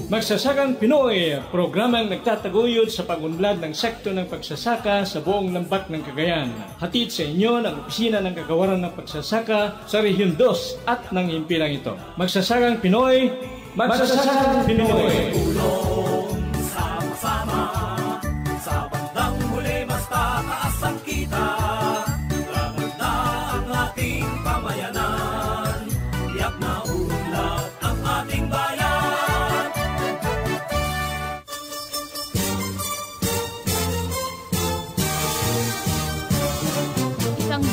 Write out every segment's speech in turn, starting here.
Magsasakang Pinoy, programang nagtataguyod sa pagunlad ng sekto ng pagsasaka sa buong lambat ng Cagayan. Hatid sa inyo ng Opisina ng Kagawaran ng Pagsasaka sa Rehiyon 2 at ng himpilang ito. Magsasakang Pinoy, Magsasakang Pinoy. Tulong sama-sama, sa bandang huli mas tataas ang kita. Gaganda ang ating pamayanan, tiyak na unlad ang ating bayan.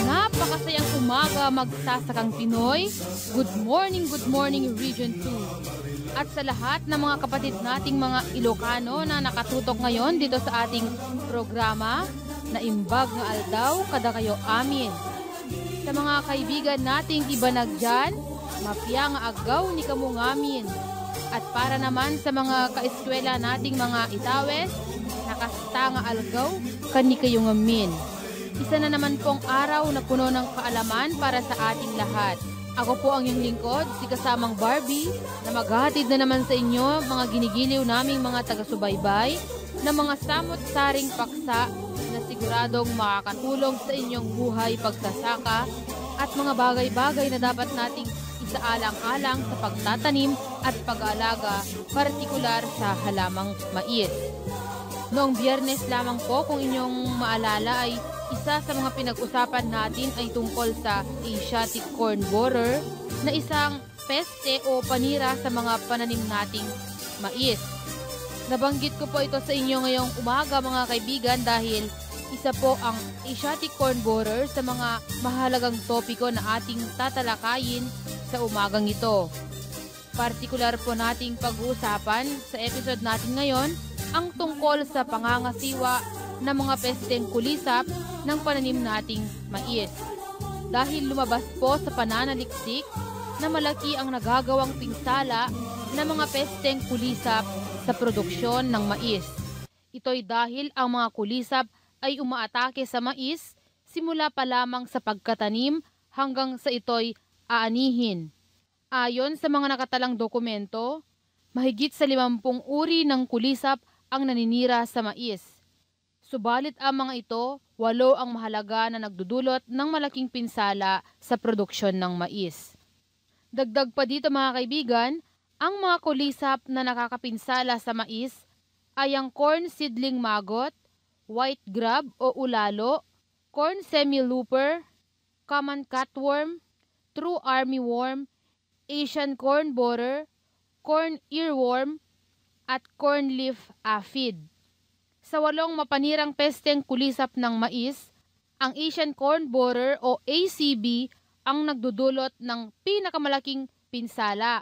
Napakasayang umaga magsasakang Pinoy. Good morning Region 2. At sa lahat ng mga kapatid nating mga Ilocano na nakatutok ngayon dito sa ating programa na Imbag nga Aldaw kada kayo amin. Sa mga kaibigan nating ibanag dyan, mapya nga agaw ni kamungamin. At para naman sa mga kaeskwela nating mga Itawes, nakasta nga algaw kani kayo ngamin. Isa na naman pong araw na puno ng kaalaman para sa ating lahat. Ako po ang iyong lingkod, si kasamang Barbie, na maghahatid na naman sa inyo mga ginigiliw naming mga taga-subaybay na mga samot-saring paksa na siguradong makakatulong sa inyong buhay pagsasaka at mga bagay-bagay na dapat nating isaalang-alang sa pagtatanim at pag-aalaga, partikular sa halamang mais. Noong Biyernes lamang po, kung inyong maalala, ay isa sa mga pinag-usapan natin ay tungkol sa Asiatic corn borer na isang peste o panira sa mga pananim nating mais. Nabanggit ko po ito sa inyo ngayong umaga mga kaibigan dahil isa po ang Asiatic corn borer sa mga mahalagang topiko na ating tatalakayin sa umagang ito. Partikular po nating pag-uusapan sa episode natin ngayon ang tungkol sa pangangasiwa ng mga pesteng kulisap ng pananim nating mais. Dahil lumabas po sa pananaliksik na malaki ang nagagawang pinsala ng mga pesteng kulisap sa produksyon ng mais. Ito'y dahil ang mga kulisap ay umaatake sa mais simula pa lamang sa pagkatanim hanggang sa ito'y aanihin. Ayon sa mga nakatalang dokumento, mahigit sa 50 uri ng kulisap ang naninira sa mais. Subalit ang mga ito, 8 ang mahalaga na nagdudulot ng malaking pinsala sa produksyon ng mais. Dagdag pa dito mga kaibigan, ang mga kulisap na nakakapinsala sa mais ay ang corn seedling maggot, white grub o ulalo, corn semilooper, common cutworm, true armyworm, Asian corn borer, corn earworm, at corn leaf aphid. Sa 8 mapanirang pesteng kulisap ng mais, ang Asian corn borer o ACB ang nagdudulot ng pinakamalaking pinsala.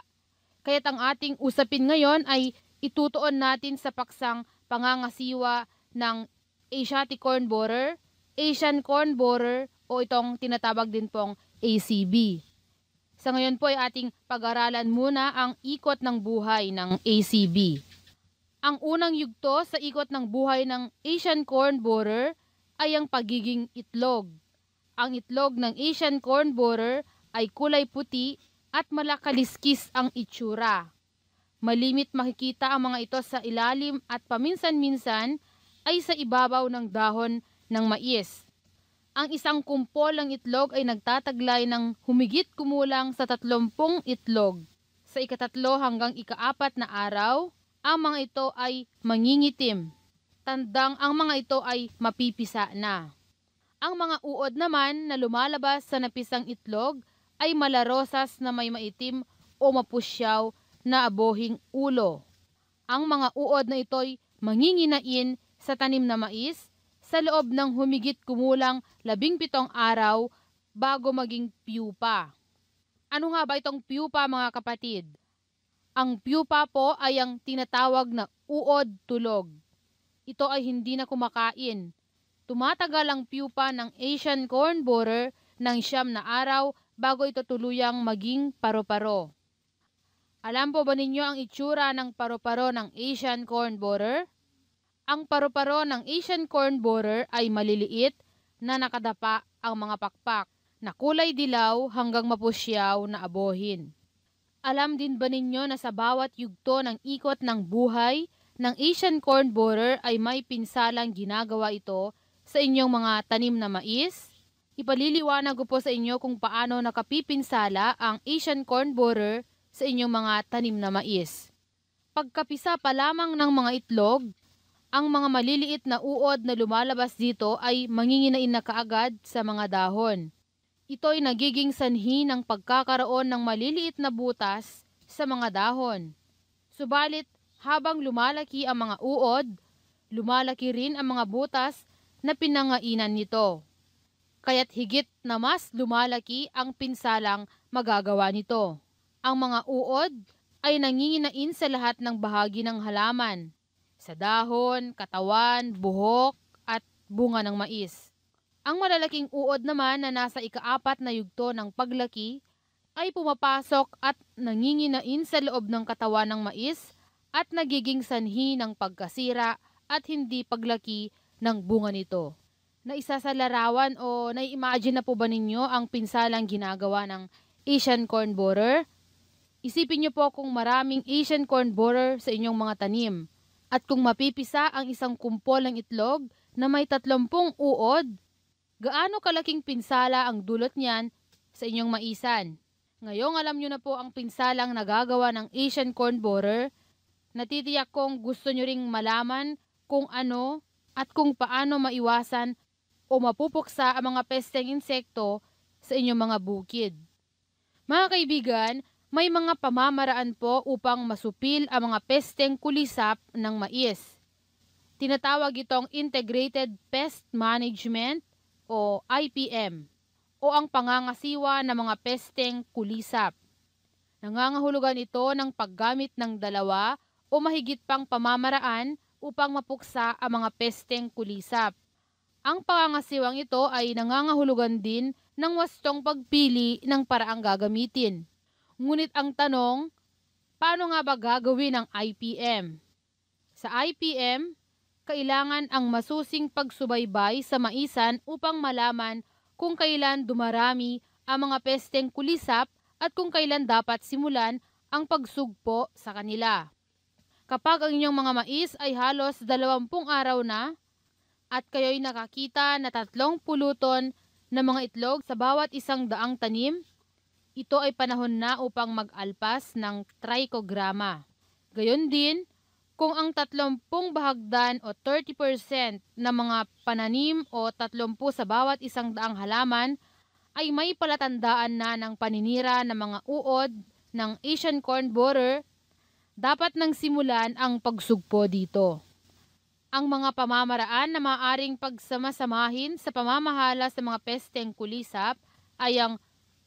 Kaya't ang ating usapin ngayon ay itutuon natin sa paksang pangangasiwa ng Asiatic corn borer, Asian corn borer o itong tinatawag din pong ACB. Sa ngayon po ay ating pag-aralan muna ang ikot ng buhay ng ACB. Ang unang yugto sa ikot ng buhay ng Asian corn borer ay ang pagiging itlog. Ang itlog ng Asian corn borer ay kulay puti at malakaliskis ang itsura. Malimit makikita ang mga ito sa ilalim at paminsan-minsan ay sa ibabaw ng dahon ng mais. Ang isang kumpol ng itlog ay nagtataglay ng humigit kumulang sa 30 itlog. Sa ika-3 hanggang ika-4 na araw, ang mga ito ay mangingitim. Tandang ang mga ito ay mapipisa na. Ang mga uod naman na lumalabas sa napisang itlog ay malarosas na may maitim o mapusyaw na abohing ulo. Ang mga uod na ito'y manginginain sa tanim na mais sa loob ng humigit kumulang 17 araw bago maging pupa. Ano nga ba itong pupa mga kapatid? Ang pupa po ay ang tinatawag na uod tulog. Ito ay hindi na kumakain. Tumatagal ang pupa ng Asian corn borer ng 9 na araw bago ito tuluyang maging paru-paro. Alam po ba ninyo ang itsura ng paru-paro ng Asian corn borer? Ang paru-paro ng Asian corn borer ay maliliit na nakadapa ang mga pakpak na kulay dilaw hanggang mapusyaw na abohin. Alam din ba ninyo na sa bawat yugto ng ikot ng buhay ng Asian corn borer ay may pinsalang ginagawa ito sa inyong mga tanim na mais? Ipaliliwanag ko po sa inyo kung paano nakapipinsala ang Asian corn borer sa inyong mga tanim na mais. Pagkapisa pa lamang ng mga itlog, ang mga maliliit na uod na lumalabas dito ay manginginain na kaagad sa mga dahon. Ito ay nagiging sanhi ng pagkakaroon ng maliliit na butas sa mga dahon. Subalit, habang lumalaki ang mga uod, lumalaki rin ang mga butas na pinangainan nito. Kaya't higit na mas lumalaki ang pinsalang magagawa nito. Ang mga uod ay nanginginain sa lahat ng bahagi ng halaman, sa dahon, katawan, buhok, at bunga ng mais. Ang malalaking uod naman na nasa ika-4 na yugto ng paglaki ay pumapasok at nanginginain sa loob ng katawan ng mais at nagiging sanhi ng pagkasira at hindi paglaki ng bunga nito. Naisa sa larawan o nai-imagine na po ba ninyo ang pinsalang ginagawa ng Asian corn borer? Isipin niyo po kung maraming Asian corn borer sa inyong mga tanim at kung mapipisa ang isang kumpol ng itlog na may 30 uod, gaano kalaking pinsala ang dulot niyan sa inyong maisan? Ngayong alam nyo na po ang pinsalang nagagawa ng Asian corn borer, natitiyak kong gusto nyo ring malaman kung ano at kung paano maiwasan o mapupuksa ang mga pesteng insekto sa inyong mga bukid. Mga kaibigan, may mga pamamaraan po upang masupil ang mga pesteng kulisap ng mais. Tinatawag itong Integrated Pest Management o IPM, o ang pangangasiwa ng mga pesteng kulisap. Nangangahulugan ito ng paggamit ng 2 o mahigit pang pamamaraan upang mapuksa ang mga pesteng kulisap. Ang pangangasiwang ito ay nangangahulugan din ng wastong pagpili ng paraang gagamitin. Ngunit ang tanong, paano nga ba gagawin ang IPM? Sa IPM, kailangan ang masusing pagsubaybay sa maisan upang malaman kung kailan dumarami ang mga pesteng kulisap at kung kailan dapat simulan ang pagsugpo sa kanila. Kapag ang inyong mga mais ay halos 20 araw na at kayo'y nakakita na 3 puluton na mga itlog sa bawat 100 tanim, ito ay panahon na upang mag-alpas ng trichogramma. Gayon din, kung ang 30 bahagdan o 30% ng mga pananim o 30 sa bawat 100 halaman ay may palatandaan na ng paninira ng mga uod ng Asian corn borer, dapat nang simulan ang pagsugpo dito. Ang mga pamamaraan na maaaring pagsamasamahin sa pamamahala sa mga pesteng kulisap ay ang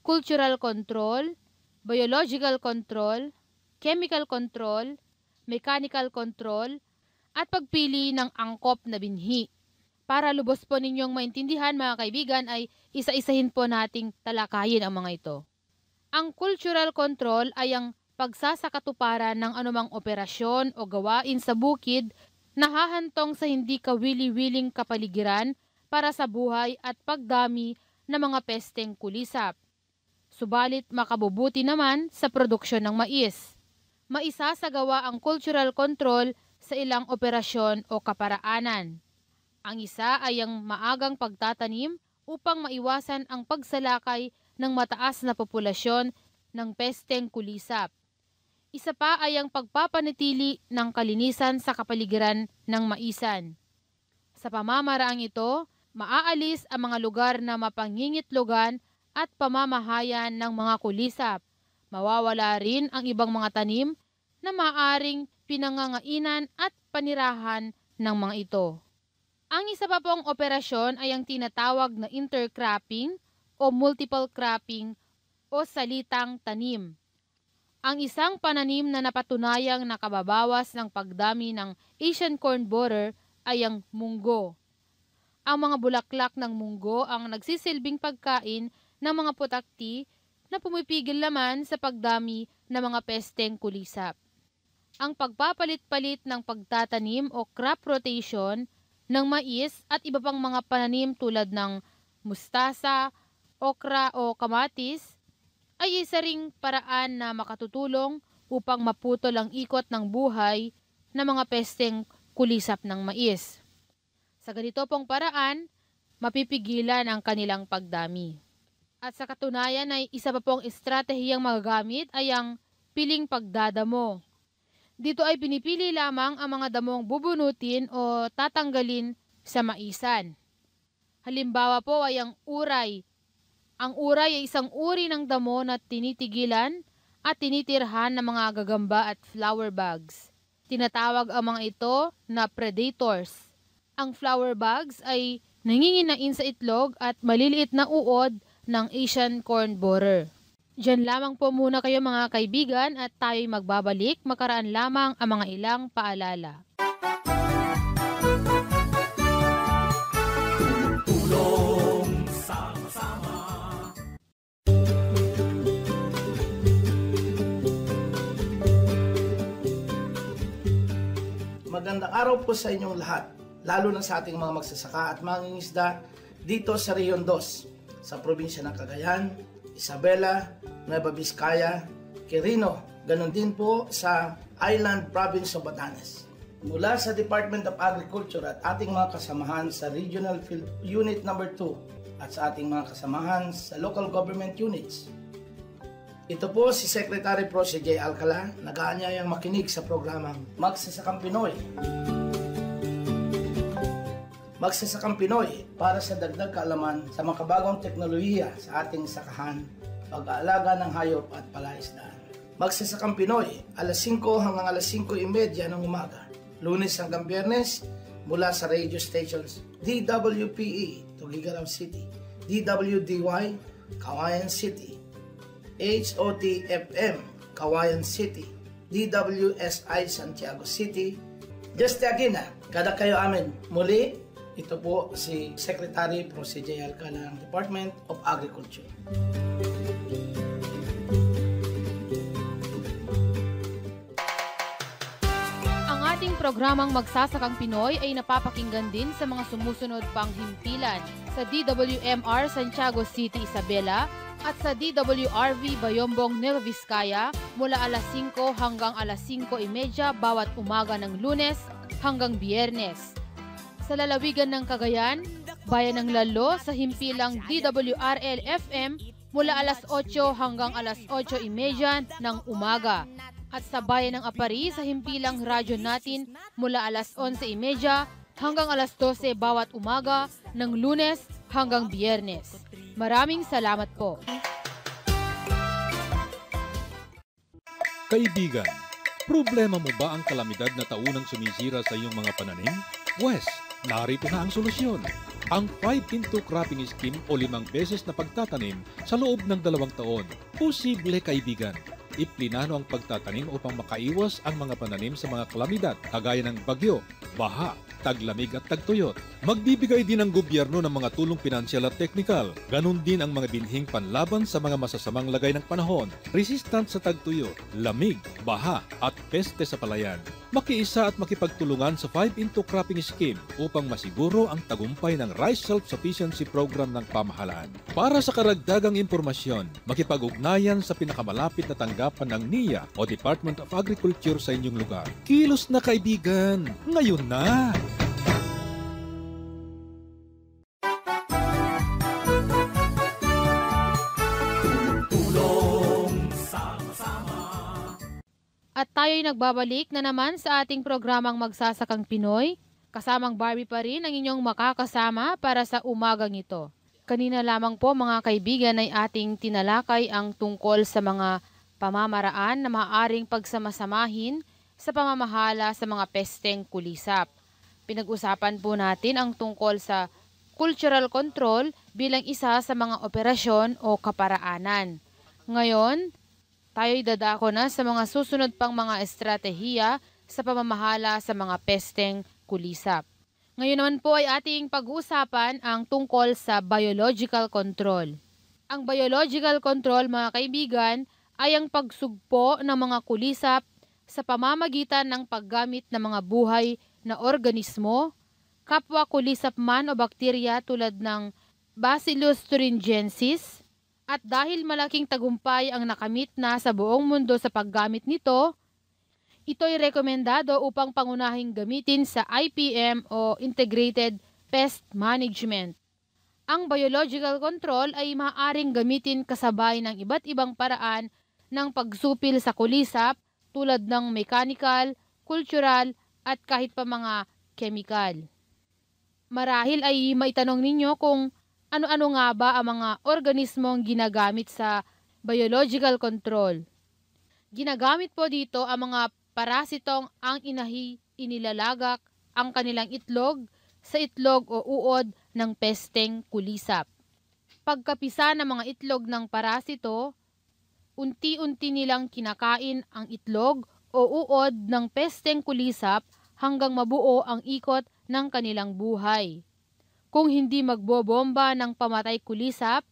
cultural control, biological control, chemical control, mechanical control, at pagpili ng angkop na binhi. Para lubos po ninyong maintindihan mga kaibigan ay isa-isahin po nating talakayin ang mga ito. Ang cultural control ay ang pagsasakatuparan ng anumang operasyon o gawain sa bukid na hahantong sa hindi kawili-wiling kapaligiran para sa buhay at pagdami ng mga pesteng kulisap. Subalit makabubuti naman sa produksyon ng mais. Maisasagawa ang cultural control sa ilang operasyon o kaparaanan. Ang isa ay ang maagang pagtatanim upang maiwasan ang pagsalakay ng mataas na populasyon ng pesteng kulisap. Isa pa ay ang pagpapanatili ng kalinisan sa kapaligiran ng maisan. Sa pamamaraang ito, maaalis ang mga lugar na mapangingitlogan at pamamahayan ng mga kulisap. Mawawala rin ang ibang mga tanim na maaaring pinangangainan at panirahan ng mga ito. Ang isa pa pong operasyon ay ang tinatawag na intercropping o multiple cropping o salitang tanim. Ang isang pananim na napatunayang nakababawas ng pagdami ng Asian corn borer ay ang munggo. Ang mga bulaklak ng munggo ang nagsisilbing pagkain ng mga putakti na pumipigil naman sa pagdami ng mga pesteng kulisap. Ang pagpapalit-palit ng pagtatanim o crop rotation ng mais at iba pang mga pananim tulad ng mustasa, okra o kamatis ay isa ring paraan na makatutulong upang maputol ang ikot ng buhay ng mga pesteng kulisap ng mais. Sa ganito pong paraan, mapipigilan ang kanilang pagdami. At sa katunayan ay isa pa pong estratehiyang magagamit ay ang piling pagdadamo. Dito ay pinipili lamang ang mga damong bubunutin o tatanggalin sa maisan. Halimbawa po ay ang uray. Ang uray ay isang uri ng damo na tinitigilan at tinitirhan ng mga gagamba at flower bugs. Tinatawag ang mga ito na predators. Ang flower bugs ay nanginginain sa itlog at maliliit na uod ng Asian corn borer. Diyan lamang po muna kayo mga kaibigan at tayo'y magbabalik makaraan lamang ang mga ilang paalala. Tulong sama-sama. Magandang araw po sa inyong lahat, lalo na sa ating mga magsasaka at mangingisda dito sa Region 2, sa probinsya ng Cagayan, Isabela, Nueva Vizcaya, Quirino, ganon din po sa Island Province of Batanes. Mula sa Department of Agriculture at ating mga kasamahan sa Regional Field Unit No. 2 at sa ating mga kasamahan sa Local Government Units. Ito po si Secretary Pro J. Alcala, nag-aanyayang makinig sa programang Magsasakang Pinoy. Magsasakang Pinoy para sa dagdag kaalaman sa makabagong teknolohiya sa ating sakahan, pag-aalaga ng hayop at palaisdaan. Magsasakang Pinoy, alas 5 hanggang alas 5:30 ng umaga, Lunes hanggang Biyernes, mula sa radio stations DWPE, Tugigaraw City, DWDY, Kawayan City, HOTFM, Kawayan City, DWSI, Santiago City. Just again, kada kayo amin muli. Ito po si Secretary Pro J. Alcala ng Department of Agriculture. Ang ating programang Magsasakang Pinoy ay napapakinggan din sa mga sumusunod pang himpilan sa DWMR Santiago City, Isabela at sa DWRV Bayombong, Nueva Vizcaya mula alas 5 hanggang alas 5:30 bawat umaga ng Lunes hanggang Biyernes. Sa lalawigan ng Cagayan, Bayan ng Lalo sa himpilang DWRL-FM mula alas 8 hanggang alas 8:30 ng umaga. At sa Bayan ng Apari sa himpilang radyo natin mula alas 11:30 hanggang alas 12 bawat umaga ng Lunes hanggang Biyernes. Maraming salamat po. Kaibigan, problema mo ba ang kalamidad na taunang sumisira sa iyong mga pananim? Wes, narito na ang solusyon. Ang 5-into cropping scheme o 5 beses na pagtatanim sa loob ng 2 taon. Posible kaibigan. Iplinano ang pagtatanim upang makaiwas ang mga pananim sa mga kalamidad kagaya ng bagyo, baha, taglamig at tagtuyot. Magbibigay din ang gobyerno ng mga tulong pinansyal at teknikal. Ganon din ang mga binhing panlaban sa mga masasamang lagay ng panahon, resistant sa tagtuyot, lamig, baha at peste sa palayan. Makiisa at makipagtulungan sa 5-into cropping scheme upang masiguro ang tagumpay ng Rice Self-Sufficiency Program ng pamahalaan. Para sa karagdagang impormasyon, makipag-ugnayan sa pinakamalapit na tanggapan ng NIA o Department of Agriculture sa inyong lugar. Kilos na kaibigan! Ngayon na! At tayo'y nagbabalik na naman sa ating programang Magsasakang Pinoy. Kasamang Barbie pa rin ang inyong makakasama para sa umagang ito. Kanina lamang po mga kaibigan ay ating tinalakay ang tungkol sa mga pamamaraan na maaaring pagsamasamahin sa pamamahala sa mga pesteng kulisap. Pinag-usapan po natin ang tungkol sa cultural control bilang isa sa mga operasyon o kaparaanan. Ngayon, tayo'y dadako na sa mga susunod pang mga estratehiya sa pamamahala sa mga pesteng kulisap. Ngayon naman po ay ating pag-uusapan ang tungkol sa biological control. Ang biological control, mga kaibigan, ay ang pagsugpo ng mga kulisap sa pamamagitan ng paggamit ng mga buhay na organismo, kapwa kulisap man o bakterya tulad ng Bacillus thuringiensis, At dahil malaking tagumpay ang nakamit na sa buong mundo sa paggamit nito, ito'y rekomendado upang pangunahing gamitin sa IPM o Integrated Pest Management. Ang biological control ay maaaring gamitin kasabay ng iba't ibang paraan ng pagsupil sa kulisap tulad ng mechanical, cultural at kahit pa mga chemical. Marahil ay maitanong ninyo kung ano-ano nga ba ang mga organismong ginagamit sa biological control. Ginagamit po dito ang mga parasitong ang inilalagak ang kanilang itlog sa itlog o uod ng pesteng kulisap. Pagkapisa ng mga itlog ng parasito, unti-unti nilang kinakain ang itlog o uod ng pesteng kulisap hanggang mabuo ang ikot ng kanilang buhay. Kung hindi magbobomba ng pamatay kulisap,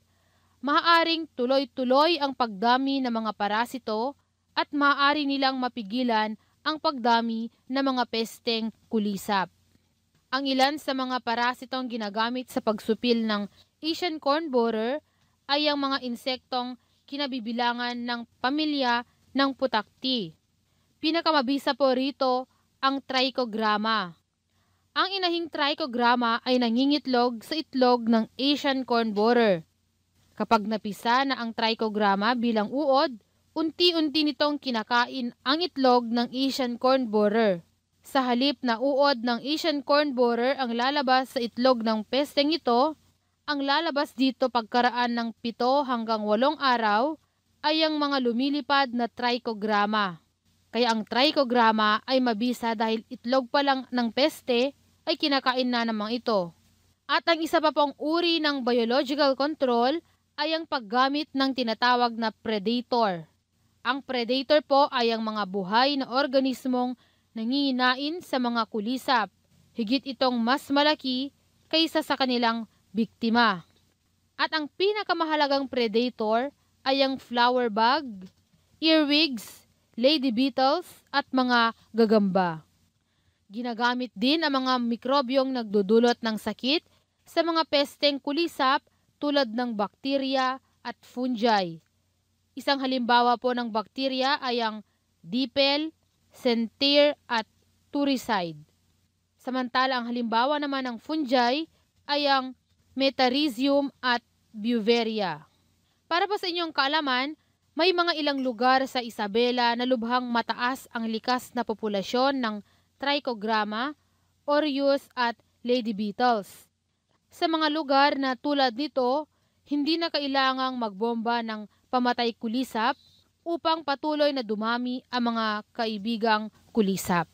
maaaring tuloy-tuloy ang pagdami ng mga parasito at maaari nilang mapigilan ang pagdami ng mga pesteng kulisap. Ang ilan sa mga parasitong ginagamit sa pagsupil ng Asian corn borer ay ang mga insektong kinabibilangan ng pamilya ng putakti. Pinakamabisa po rito ang trichogramma. Ang inahing trichogramma ay nangingitlog sa itlog ng Asian corn borer. Kapag napisa na ang trichogramma bilang uod, unti-unti nitong kinakain ang itlog ng Asian corn borer. Sa halip na uod ng Asian corn borer ang lalabas sa itlog ng pesteng ito, ang lalabas dito pagkaraan ng 7 hanggang 8 araw ay ang mga lumilipad na trichogramma. Kaya ang trichogramma ay mabisa dahil itlog pa lang ng peste ay kinakain na namang ito. At ang isa pa pong uri ng biological control ay ang paggamit ng tinatawag na predator. Ang predator po ay ang mga buhay na organismong nanginginain sa mga kulisap. Higit itong mas malaki kaysa sa kanilang biktima. At ang pinakamahalagang predator ay ang flower bug, earwigs, lady beetles at mga gagamba. Ginagamit din ang mga mikrobyong nagdudulot ng sakit sa mga pesteng kulisap tulad ng bakterya at fungi. Isang halimbawa po ng bakterya ay ang Dipel, Centere at Turicide. Samantala ang halimbawa naman ng fungi ay ang Metarhizium at Beauveria. Para po sa inyong kaalaman, may mga ilang lugar sa Isabela na lubhang mataas ang likas na populasyon ng trichogramma, Orius at lady beetles. Sa mga lugar na tulad nito, hindi na kailangang magbomba ng pamatay kulisap upang patuloy na dumami ang mga kaibigang kulisap.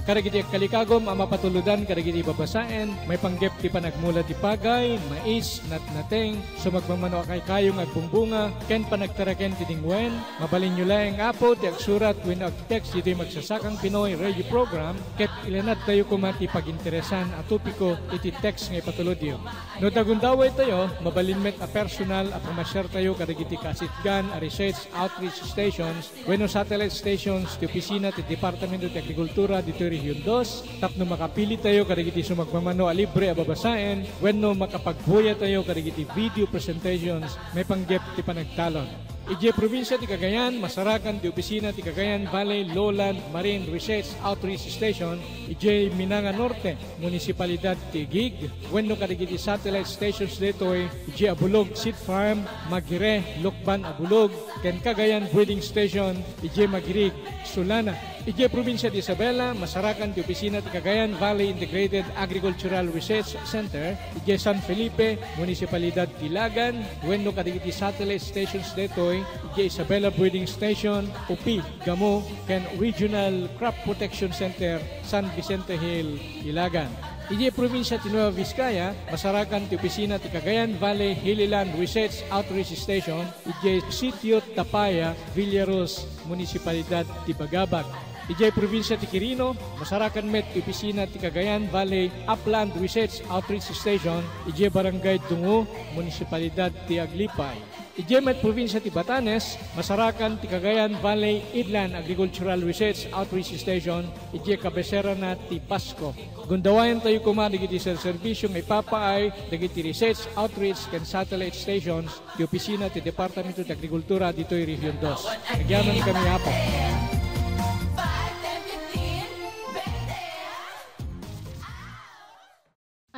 Karagiti kalikagom ang mapatuludan karagiti babasaen, may panggep ti panagmula ti pagay, mais, natnateng, sumagmamano kay kayong agbumbunga, ken panagtaraken ti dingwen, mabalin nyo lang apo ti agsurat when ag-text iti magsasakang Pinoy radio program, ket ilanat tayo kumati paginteresan at tupiko iti text nga ipatulod yun. No dagundaway tayo, mabalin met a personal a pamasyar tayo karagiti kasitgan a research outreach stations, wenno satellite stations ti opisina ti Departamento ti Agrikultura dito Region 2, tapno makapili tayo kadagiti sumagmamano a libre a babasaen, wenno makapagbuya tayo kadagiti video presentations, may panggep ti panagtalon. Ije probinsya ti Cagayan, masarakan ti opisina ti Cagayan Valley Lowland Marine Research Outreach Station, ije Minanga Norte, Munisipalidad ti Gig, wenno kadagiti satellite stations detoy, ije Abulog Seed Farm, Magire, Lukban Abulog, ken Cagayan Breeding Station, ije Magirig, Sulana. Ije probinsya ti Isabela, masarakan ti opisina ti Cagayan Valley Integrated Agricultural Research Center, ije San Felipe, Munisipalidad ti Lagan, wenno kadagiti satellite stations detoy, ije Isabela Breeding Station, UPI, Gamo, ken Regional Crop Protection Center, San Vicente Hill, Ilagan. Ije probinsya ti Nueva Vizcaya, masarakan ti opisina ti Cagayan Valley Hillyland Research Outreach Station, ije Sitio Tapaya, Villaros, Munisipalidad ti Bagabag. Ijay probinsya ti Quirino, masarakan met opisina ti Cagayan Valley Upland Research Outreach Station, ijay barangay Tungo, munisipalidad ti Aglipay. Ijay met probinsya ti Batanes, masarakan ti Cagayan Valley Inland Agricultural Research Outreach Station, ijay kabesera na ti Pasco. Gundawayan tayo kumadig iti serbisyong ipapaay dagiti research outreach ken satellite stations ti opisina ti Departamento ti Agrikultura ditoy Region 2. Nagyaman kami hapon.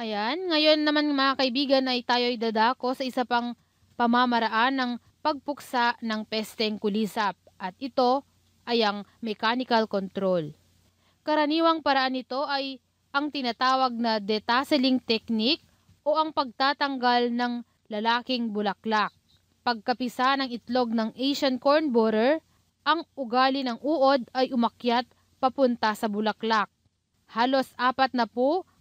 Ayan, ngayon naman mga kaibigan ay tayo'y dadako sa isa pang pamamaraan ng pagpuksa ng pesteng kulisap at ito ay ang mechanical control. Karaniwang paraan nito ay ang tinatawag na detasseling technique o ang pagtatanggal ng lalaking bulaklak. Pagkapisa ng itlog ng Asian corn borer, ang ugali ng uod ay umakyat papunta sa bulaklak. Halos 40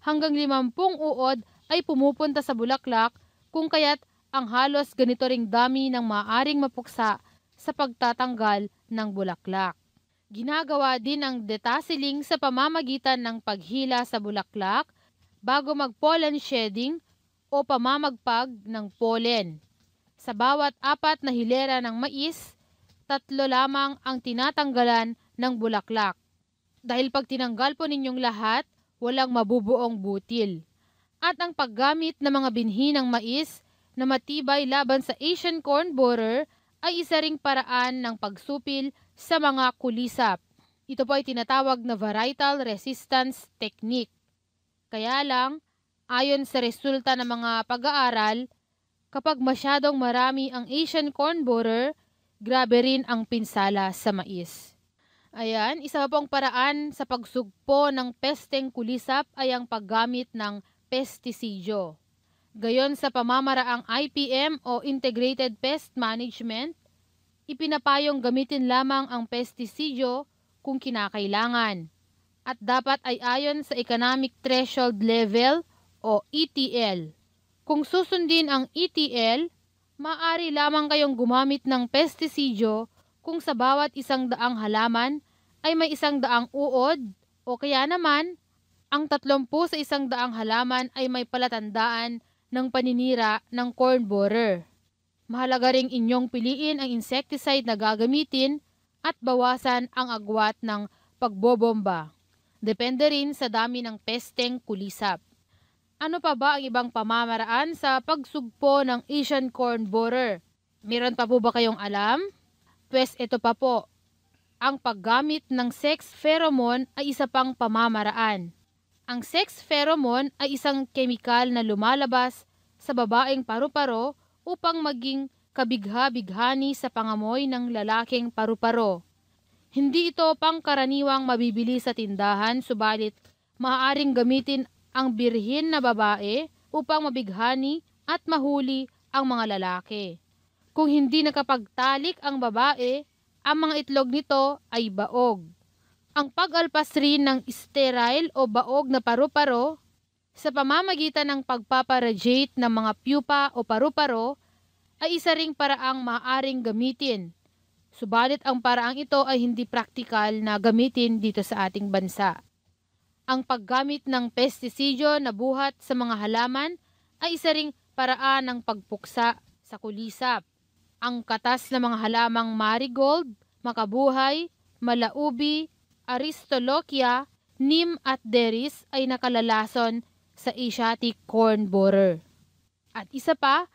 hanggang 50 uod ay pumupunta sa bulaklak kung kaya't ang halos ganito ring dami ng maaring mapuksa sa pagtatanggal ng bulaklak. Ginagawa din ang detasseling sa pamamagitan ng paghila sa bulaklak bago mag-pollen shedding o pamamagpag ng pollen. Sa bawat 4 na hilera ng mais, 3 lamang ang tinatanggalan ng bulaklak. Dahil pag tinanggal po ninyong lahat, walang mabubuong butil. At ang paggamit ng mga binhi ng mais na matibay laban sa Asian corn borer ay isa ring paraan ng pagsupil sa mga kulisap. Ito po ay tinatawag na varietal resistance technique. Kaya lang, ayon sa resulta ng mga pag-aaral, kapag masyadong marami ang Asian corn borer, grabe rin ang pinsala sa mais. Ayan, isa pa pong paraan sa pagsugpo ng pesteng kulisap ay ang paggamit ng pestisidyo. Gayon sa pamamaraang IPM o Integrated Pest Management, ipinapayong gamitin lamang ang pestisidyo kung kinakailangan at dapat ay ayon sa Economic Threshold Level o ETL. Kung susundin ang ETL, maaari lamang kayong gumamit ng pestisidyo kung sa bawat 100 halaman ay may 100 uod o kaya naman ang 30 sa 100 halaman ay may palatandaan ng paninira ng corn borer. Mahalaga ring inyong piliin ang insecticide na gagamitin at bawasan ang agwat ng pagbobomba. Depende rin sa dami ng pesteng kulisap. Ano pa ba ang ibang pamamaraan sa pagsugpo ng Asian corn borer? Meron pa po ba kayong alam? Pwes ito pa po. Ang paggamit ng sex pheromone ay isa pang pamamaraan. Ang sex pheromone ay isang kemikal na lumalabas sa babaeng paru-paro upang maging kabigha-bighani sa pangamoy ng lalaking paru-paro. Hindi ito pangkaraniwang mabibili sa tindahan, subalit maaaring gamitin ang birhin na babae upang mabighani at mahuli ang mga lalaki. Kung hindi nakapagtalik ang babae, ang mga itlog nito ay baog. Ang pag-alpas rin ng sterile o baog na paru-paro sa pamamagitan ng pagpaparadiate ng mga pupa o paru-paro ay isa ring paraang maaaring gamitin. Subalit ang paraang ito ay hindi praktikal na gamitin dito sa ating bansa. Ang paggamit ng pestisidyo na buhat sa mga halaman ay isa ring paraan ng pagpuksa sa kulisap. Ang katas ng mga halamang marigold, makabuhay, malaubi, aristolochia, neem at deris ay nakalalason sa Asiatic corn borer. At isa pa,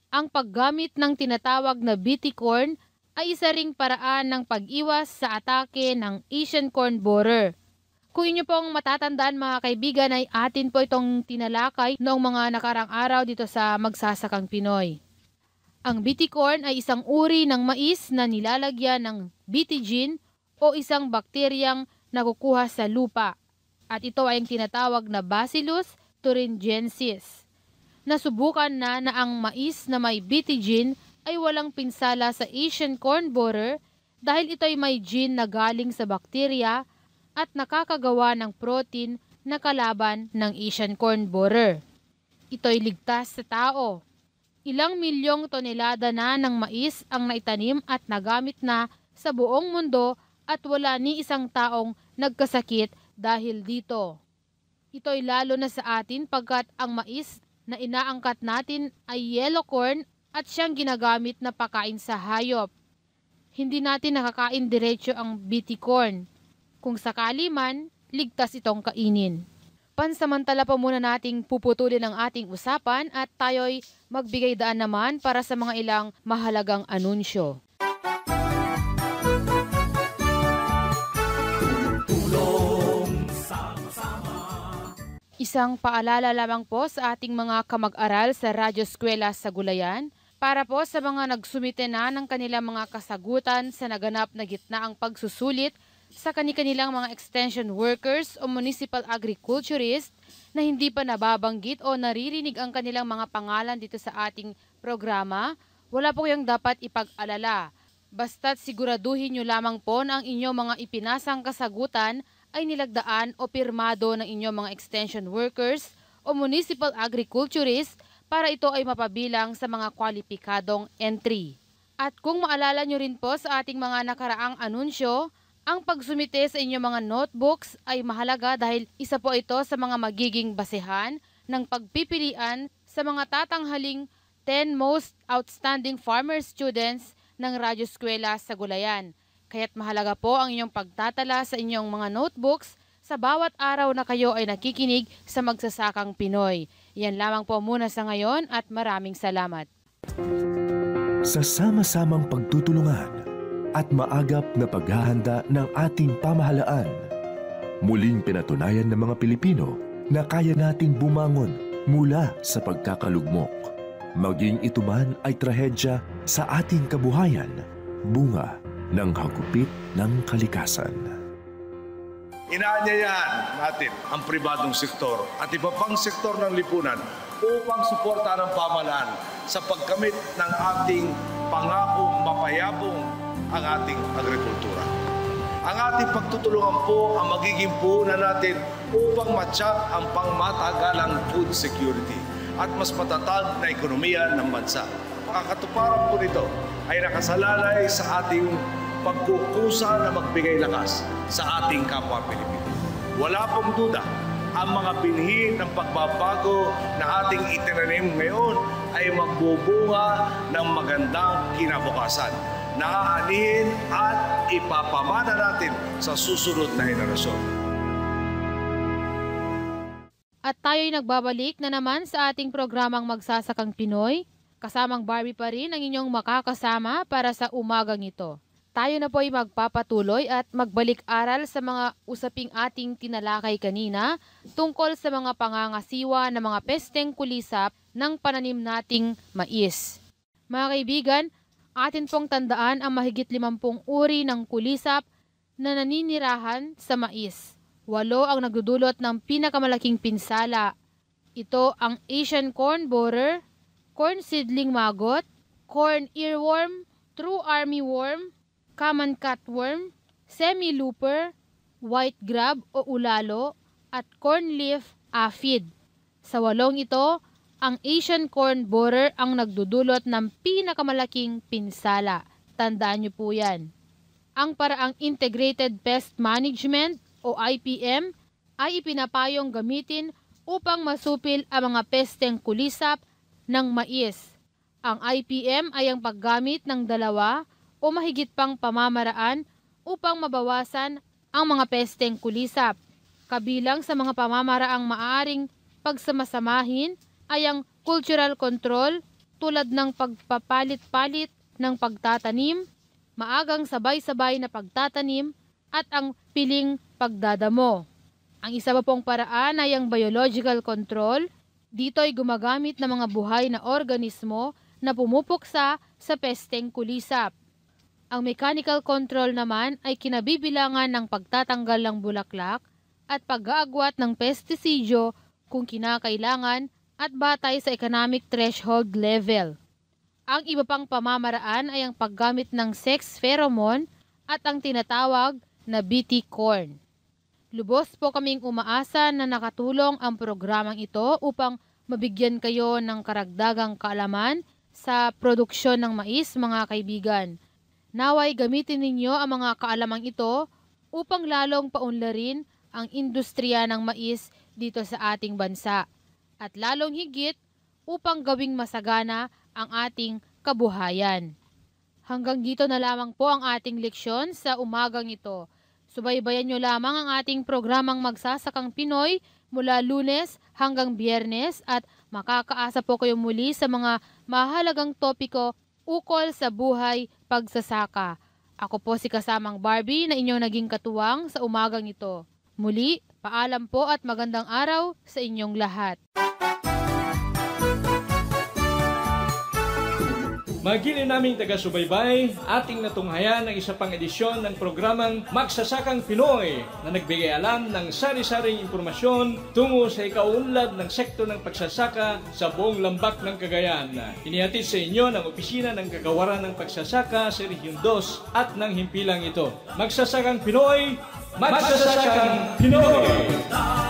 ang paggamit ng tinatawag na BT corn ay isa ring paraan ng pag-iwas sa atake ng Asian corn borer. Kung inyo pong matatandaan mga kaibigan ay atin po itong tinalakay noong mga nakarang araw dito sa Magsasakang Pinoy. Ang BT corn ay isang uri ng mais na nilalagyan ng BT gene o isang bakteryang nakukuha sa lupa. At ito ay ang tinatawag na Bacillus thuringiensis. Nasubukan na ang mais na may BT gene ay walang pinsala sa Asian corn borer dahil ito ay may gene na galing sa bakterya at nakakagawa ng protein na kalaban ng Asian corn borer. Ito ay ligtas sa tao. Ilang milyong tonelada na ng mais ang naitanim at nagamit na sa buong mundo at wala ni isang taong nagkasakit dahil dito. Ito'y lalo na sa atin pagkat ang mais na inaangkat natin ay yellow corn at siyang ginagamit na pakain sa hayop. Hindi natin nakakain diretso ang BT corn. Kung sakali man, ligtas itong kainin. Pansamantala pa muna nating puputulin ang ating usapan at tayo'y magbigay daan naman para sa mga ilang mahalagang anunsyo. Isang paalala lamang po sa ating mga kamag-aral sa Radyo Eskwela sa Gulayan para po sa mga nagsumite na ng kanilang mga kasagutan sa naganap na gitnaang pagsusulit sa kanilang mga extension workers o municipal agriculturist na hindi pa nababanggit o naririnig ang kanilang mga pangalan dito sa ating programa, wala po kayong dapat ipag-alala. Basta't siguraduhin nyo lamang po na ang inyong mga ipinasang kasagutan ay nilagdaan o pirmado ng inyong mga extension workers o municipal agriculturist para ito ay mapabilang sa mga kwalipikadong entry. At kung maalala nyo rin po sa ating mga nakaraang anunsyo, ang pagsumite sa inyong mga notebooks ay mahalaga dahil isa po ito sa mga magiging basehan ng pagpipilian sa mga tatanghaling 10 most outstanding farmer students ng Radyo Eskwela sa Gulayan. Kaya't mahalaga po ang inyong pagtatala sa inyong mga notebooks sa bawat araw na kayo ay nakikinig sa Magsasakang Pinoy. Yan lamang po muna sa ngayon at maraming salamat. Sa sama-samang pagtutulungan at maagap na paghahanda ng ating pamahalaan, muling pinatunayan ng mga Pilipino na kaya nating bumangon mula sa pagkakalugmok. Maging ito man ay trahedya sa ating kabuhayan, bunga ng hagupit ng kalikasan. Inaanyayahan natin ang pribadong sektor at iba pang sektor ng lipunan upang suportahan ang pamahalaan sa pagkamit ng ating pangakong mapayapong ang ating agrikultura. Ang ating pagtutulungan po ang magiging puhunan natin upang matyak ang pangmatagalang food security at mas matatag na ekonomiya ng bansa. Makakatuparan po nito ay nakasalalay sa ating pagkukusa na magbigay lakas sa ating kapwa Pilipino. Wala pong duda, ang mga binhi ng pagbabago na ating itinanim ngayon ay magbubunga ng magandang kinabukasan na aanhin at ipapamana natin sa susunod na henerasyon. At tayo'y nagbabalik na naman sa ating programang Magsasakang Pinoy. Kasamang Barbie pa rin ang inyong makakasama para sa umagang ito. Tayo na po ay magpapatuloy at magbalik-aral sa mga usaping ating tinalakay kanina tungkol sa mga pangangasiwa ng mga pesteng kulisap ng pananim nating mais. Mga kaibigan, atin pong tandaan ang mahigit 50 uri ng kulisap na naninirahan sa mais. 8 ang nagdudulot ng pinakamalaking pinsala. Ito ang Asian corn borer, corn seedling maggot, corn earworm, true armyworm, common cutworm, semi-looper, white grub o ulalo, at corn leaf aphid. Sa 8 ito, ang Asian corn borer ang nagdudulot ng pinakamalaking pinsala. Tandaan niyo po yan. Ang paraang Integrated Pest Management o IPM ay ipinapayong gamitin upang masupil ang mga pesteng kulisap ng mais. Ang IPM ay ang paggamit ng 2 o mahigit pang pamamaraan upang mabawasan ang mga pesteng kulisap. Kabilang sa mga pamamaraang maaaring pagsamasamahin ay ang cultural control tulad ng pagpapalit-palit ng pagtatanim, maagang sabay-sabay na pagtatanim at ang piling pagdadamo. Ang isa pa pong paraan ay ang biological control. Dito ay gumagamit ng mga buhay na organismo na pumupuksa sa pesteng kulisap. Ang mechanical control naman ay kinabibilangan ng pagtatanggal ng bulaklak at pag-aagwat ng pestisidyo kung kinakailangan at batay sa economic threshold level. Ang iba pang pamamaraan ay ang paggamit ng sex pheromone at ang tinatawag na BT corn. Lubos po kaming umaasa na nakatulong ang programang ito upang mabigyan kayo ng karagdagang kaalaman sa produksyon ng mais, mga kaibigan. Naway gamitin ninyo ang mga kaalamang ito upang lalong paunlarin ang industriya ng mais dito sa ating bansa at lalong higit upang gawing masagana ang ating kabuhayan. Hanggang dito na lamang po ang ating leksyon sa umagang ito. Subaybayan nyo lamang ang ating programang Magsasakang Pinoy mula Lunes hanggang Biyernes at makakaasa po kayo muli sa mga mahalagang topiko ukol sa buhay pagsasaka. Ako po si kasamang Barbie na inyong naging katuwang sa umagang ito. Muli, paalam po at magandang araw sa inyong lahat. Magili naming taga-subaybay, ating natunghayan ang isa pang edisyon ng programang Magsasakang Pinoy na nagbigay alam ng sari-saring impormasyon tungo sa ikaunlad ng sekto ng pagsasaka sa buong lambak ng Cagayan. Inihatid sa inyo ng Opisina ng Kagawaran ng Pagsasaka sa Rehiyon 2 at ng himpilang ito. Magsasakang Pinoy, Magsasakang Pinoy!